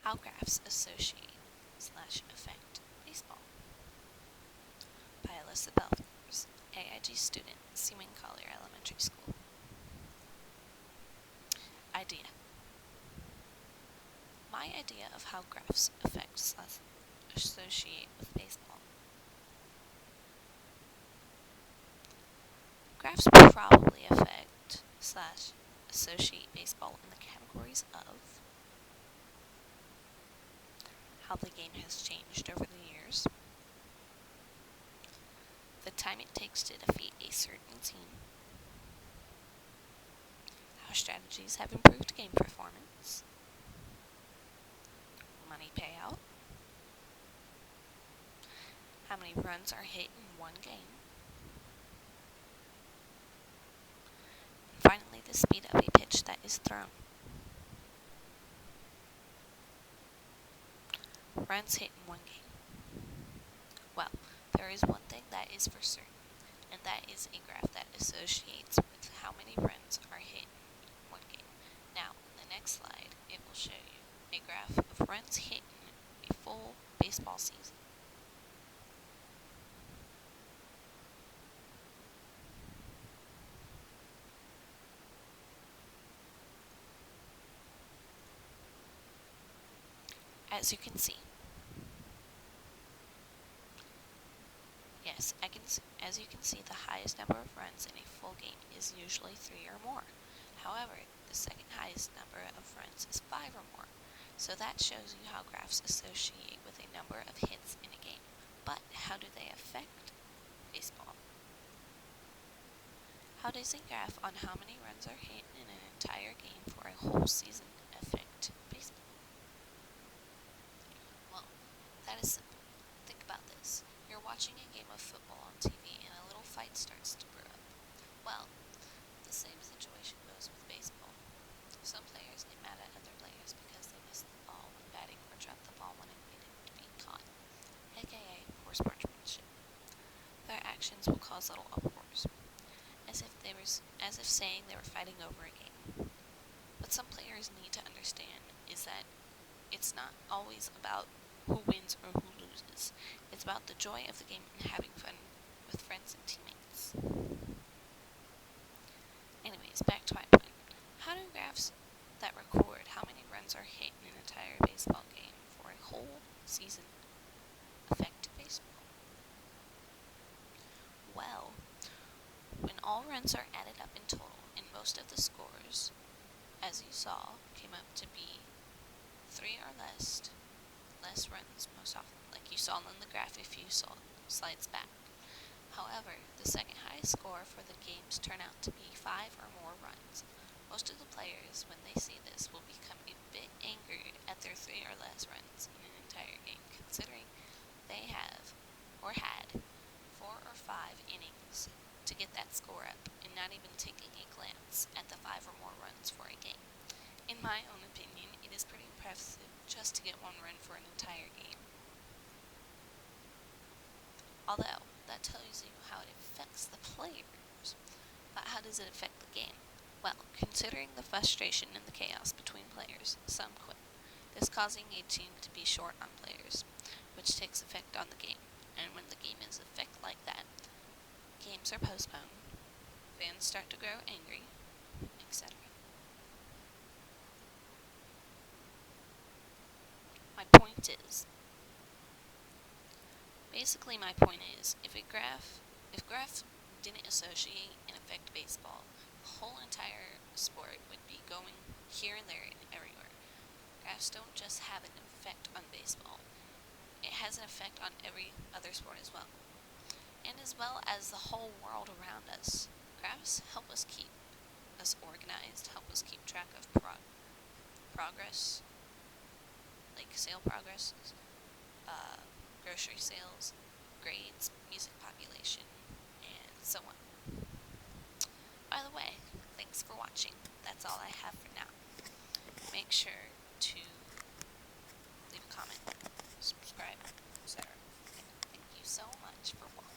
How graphs associate / affect baseball. By Alyssa Belthers, AIG student, Seaman Collier Elementary School. Idea. My idea of how graphs affect / associate with baseball. Graphs probably affect / associate baseball in the categories of how the game has changed over the years, the time it takes to defeat a certain team, how strategies have improved game performance, money payout, how many runs are hit in one game, and finally the speed of a pitch that is thrown. Runs hit in one game. Well, there is one thing that is for certain, and that is a graph that associates with how many runs are hit in one game. Now, in the next slide, it will show you a graph of runs hit in a full baseball season. As you can see, as you can see, the highest number of runs in a full game is usually 3 or more. However, the second highest number of runs is 5 or more. So that shows you how graphs associate with a number of hits in a game. But how do they affect baseball? How does a graph on how many runs are hit in an entire game for a whole season affect baseball? Well, that is simple. Think about this. You're watching a game of football on TV and a little fight starts to brew up. Well, the same situation goes with baseball. Some players get mad at other players because they missed the ball when batting or dropped the ball when it needed to be caught, aka poor sportsmanship. Their actions will cause little uproars, as if saying they were fighting over a game. What some players need to understand is that it's not always about who wins or who loses. It's about the joy of the game and having fun with friends and teammates. Anyways, back to my point. How do graphs that record how many runs are hit in an entire baseball game for a whole season affect baseball? Well, when all runs are added up in total and most of the scores, as you saw, came up to be 3 or less runs most often, like you saw on the graph if you saw slides back. However, the second highest score for the games turn out to be 5 or more runs. Most of the players, when they see this, will become a bit angered at their 3 or less runs in an entire game, considering they have, or had, 4 or 5 innings to get that score up, and not even taking a glance at the 5 or more runs for a game. In my own opinion, it is pretty impressive just to get 1 run for an entire game. Although, that tells you how it affects the players. But how does it affect the game? Well, considering the frustration and the chaos between players, some quit. This causing a team to be short on players, which takes effect on the game. And when the game is affected like that, games are postponed, fans start to grow angry, etc. My point is, if graphs didn't associate and affect baseball, the whole entire sport would be going here and there and everywhere. Graphs don't just have an effect on baseball. It has an effect on every other sport as well. And as well as the whole world around us. Graphs help us keep us organized, help us keep track of progress, like sale progress, grocery sales, grades, music population, and so on. By the way, thanks for watching. That's all I have for now. Make sure to leave a comment, subscribe, etc. Thank you so much for watching.